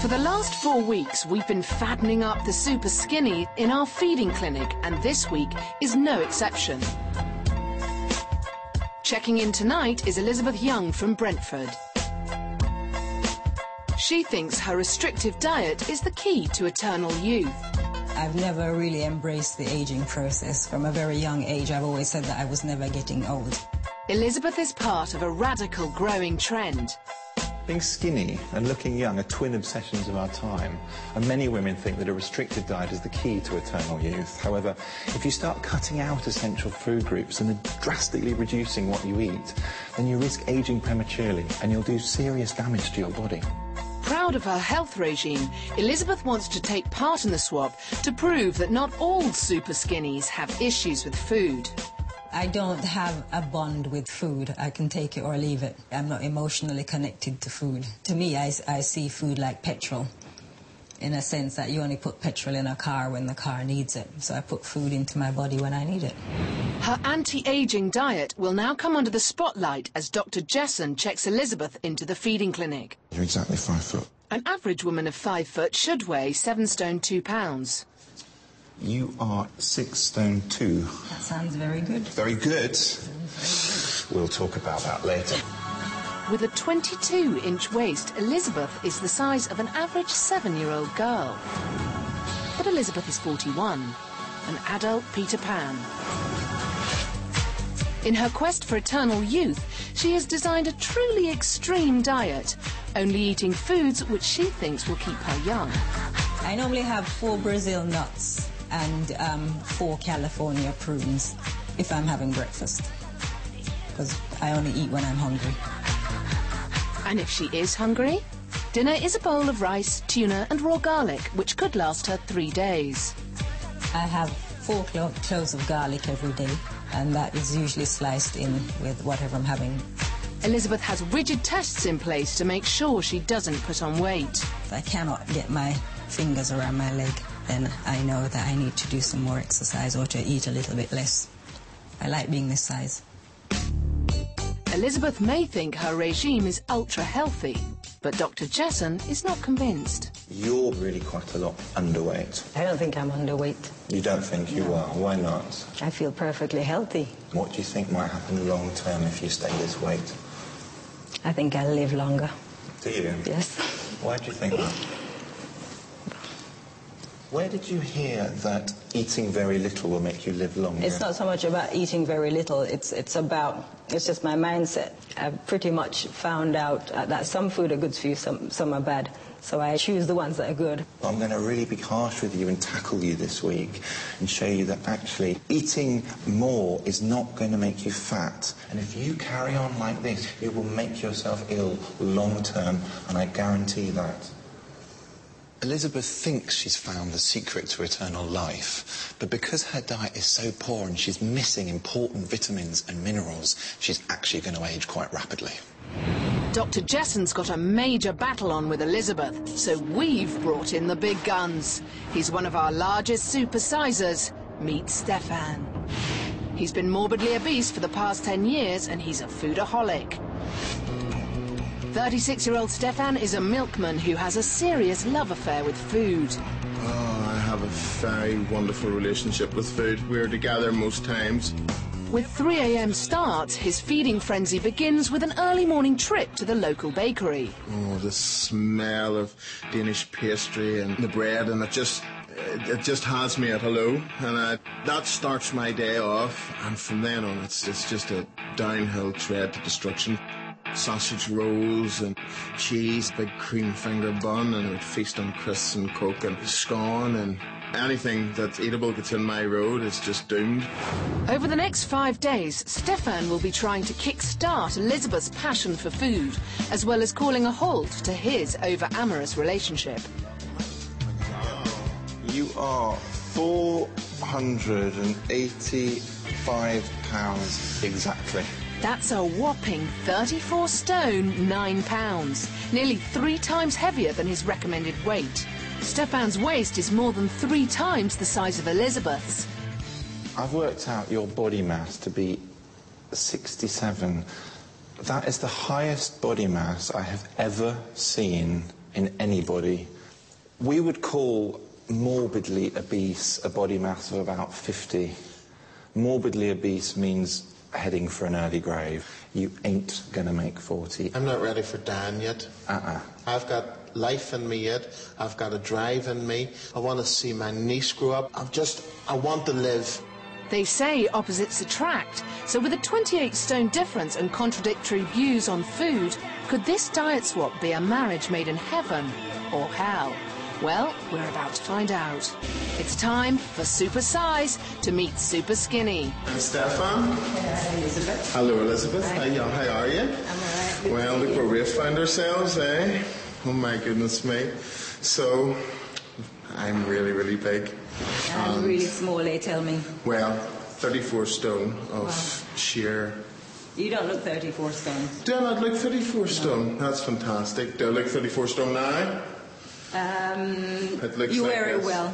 For the last 4 weeks, we've been fattening up the Superskinny in our feeding clinic, and this week is no exception. Checking in tonight is Elizabeth Young from Brentford. She thinks her restrictive diet is the key to eternal youth. I've never really embraced the aging process. From a very young age, I've always said that I was never getting old. Elizabeth is part of a radical growing trend. Being skinny and looking young are twin obsessions of our time, and many women think that a restricted diet is the key to eternal youth. However, if you start cutting out essential food groups and drastically reducing what you eat, then you risk aging prematurely and you'll do serious damage to your body. Proud of her health regime, Elizabeth wants to take part in the swap to prove that not all super skinnies have issues with food. I don't have a bond with food. I can take it or leave it. I'm not emotionally connected to food. To me, I see food like petrol, in a sense that you only put petrol in a car when the car needs it. So I put food into my body when I need it. Her anti-aging diet will now come under the spotlight as Dr. Jesson checks Elizabeth into the feeding clinic. You're exactly 5 foot. An average woman of 5 foot should weigh 7 stone 2 pounds. You are 6 stone 2. That sounds very good. Very good. We'll talk about that later. With a 22-inch waist, Elizabeth is the size of an average 7-year-old girl. But Elizabeth is 41, an adult Peter Pan. In her quest for eternal youth, she has designed a truly extreme diet, only eating foods which she thinks will keep her young. I normally have 4 Brazil nuts and 4 California prunes if I'm having breakfast, because I only eat when I'm hungry. And if she is hungry, dinner is a bowl of rice, tuna and raw garlic, which could last her 3 days. I have 4 cloves of garlic every day, and that is usually sliced in with whatever I'm having. Elizabeth has rigid tests in place to make sure she doesn't put on weight. If I cannot get my fingers around my leg, then I know that I need to do some more exercise or to eat a little bit less. I like being this size. Elizabeth may think her regime is ultra-healthy, but Dr. Jesson is not convinced. You're really quite a lot underweight. I don't think I'm underweight. You don't think you are? Why not? I feel perfectly healthy. What do you think might happen long term if you stay this weight? I think I'll live longer. Do you? Yes. Why do you think that? Where did you hear that eating very little will make you live longer? It's not so much about eating very little, it's just my mindset. I've pretty much found out that some food are good for you, some are bad. So I choose the ones that are good. I'm going to really be harsh with you and tackle you this week and show you that actually eating more is not going to make you fat. And if you carry on like this, you will make yourself ill long term, and I guarantee that. Elizabeth thinks she's found the secret to eternal life, but because her diet is so poor and she's missing important vitamins and minerals, she's actually going to age quite rapidly. Dr. Jesson's got a major battle on with Elizabeth, so we've brought in the big guns. He's one of our largest supersizers. Meet Stefan. He's been morbidly obese for the past 10 years, and he's a foodaholic. 36-year-old Stefan is a milkman who has a serious love affair with food. Oh, I have a very wonderful relationship with food. We're together most times. With 3 a.m. starts, his feeding frenzy begins with an early morning trip to the local bakery. Oh, the smell of Danish pastry and the bread, and it just has me at hello. And that starts my day off, and from then on it's just a downhill tread to destruction. Sausage rolls and cheese, big cream finger bun, and I would feast on crisps and coke and scone, and anything that's eatable gets in my road is just doomed. Over the next 5 days, Stefan will be trying to kick-start Elizabeth's passion for food, as well as calling a halt to his over-amorous relationship. You are 485 pounds exactly. That's a whopping 34 stone 9 pounds, nearly 3 times heavier than his recommended weight. Stefan's waist is more than 3 times the size of Elizabeth's. I've worked out your body mass to be 67. That is the highest body mass I have ever seen in anybody. We would call morbidly obese a body mass of about 50. Morbidly obese means heading for an early grave. You ain't gonna make 40. I'm not ready for dying yet. I've got life in me yet. I've got a drive in me. I want to see my niece grow up. I want to live. They say opposites attract, so with a 28-stone difference and contradictory views on food, could this diet swap be a marriage made in heaven or hell? Well, we're about to find out. It's time for Supersize to meet Superskinny. And Stefan. Elizabeth. Hello, Elizabeth. Hi. How are you? I'm all right. Well, look where we've found ourselves, eh? Oh, my goodness me. So, I'm really, really big. I'm really small, they tell me. Well, 34 stone of sheer... You don't look 34 stone. Do I not look 34 stone? That's fantastic. Do I look 34 stone now? It looks you like wear it this. well.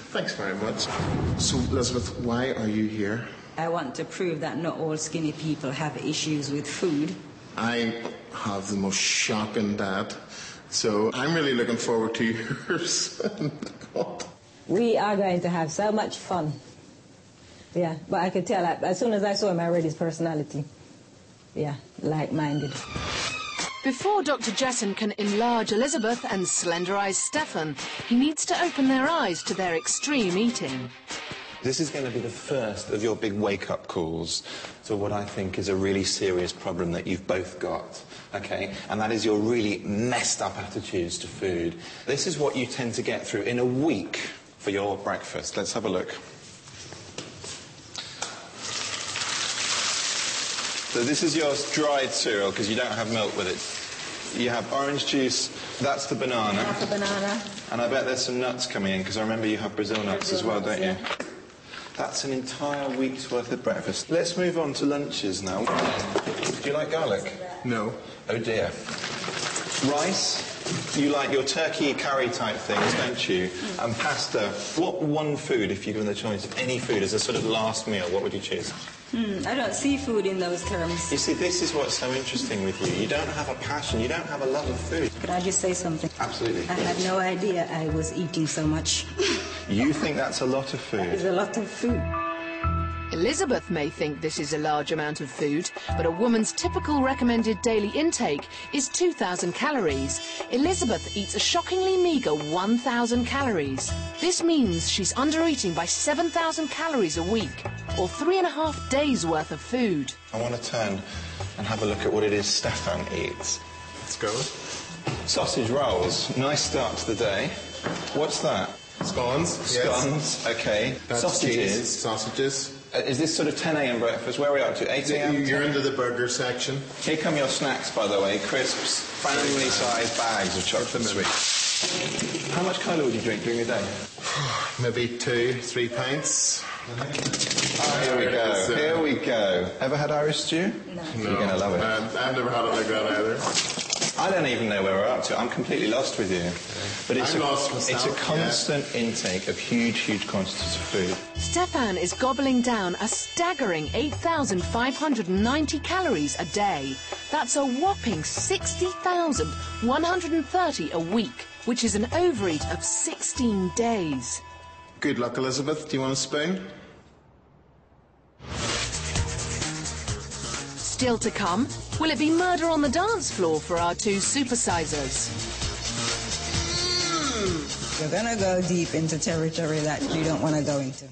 Thanks very much. So, Elizabeth, why are you here? I want to prove that not all skinny people have issues with food. I have the most shocking diet, so I'm really looking forward to yours. God. We are going to have so much fun. Yeah, but I could tell that as soon as I saw him, I read his personality. Yeah, like-minded. Before Dr. Jesson can enlarge Elizabeth and slenderize Stefan, he needs to open their eyes to their extreme eating. This is going to be the first of your big wake-up calls to what I think is a really serious problem that you've both got, okay? And that is your really messed up attitudes to food. This is what you tend to get through in a week for your breakfast. Let's have a look. So this is your dried cereal because you don't have milk with it. You have orange juice, that's the banana. Half a banana. And I bet there's some nuts coming in because I remember you have Brazil nuts as well, don't you? Yeah. That's an entire week's worth of breakfast. Let's move on to lunches now. Do you like garlic? No. Oh dear. Rice? You like your turkey curry type things, don't you? And pasta. What one food, if you're given the choice of any food as a sort of last meal, what would you choose? I don't see food in those terms. You see, this is what's so interesting with you. You don't have a passion, you don't have a love of food. Could I just say something? Absolutely. I had no idea I was eating so much. You think that's a lot of food? It's a lot of food. Elizabeth may think this is a large amount of food, but a woman's typical recommended daily intake is 2,000 calories. Elizabeth eats a shockingly meagre 1,000 calories. This means she's under-eating by 7,000 calories a week, or 3.5 days' worth of food. I want to turn and have a look at what it is Stefan eats. Let's go. Sausage rolls. Nice start to the day. What's that? Scones. Scones, okay. That's Sausages. cheese. Sausages. Is this sort of 10 a.m. breakfast? Where are we up to? 8 a.m.? You're into the burger section. Here come your snacks, by the way. Crisps, family-sized bags of chocolate sweets. How much cola would you drink during the day? Maybe 2-3 pints. Oh, here we go. Here we go. Ever had Irish stew? No. You're going to love it. I've never had it like that either. I don't even know where we're up to. I'm completely lost with you. But it's I'm lost myself, it's a constant intake of huge, huge quantities of food. Stefan is gobbling down a staggering 8,590 calories a day. That's a whopping 60,130 a week, which is an overeat of 16 days. Good luck, Elizabeth. Do you want a spoon? Still to come, will it be murder on the dance floor for our two supersizers? You're gonna go deep into territory that you don't want to go into.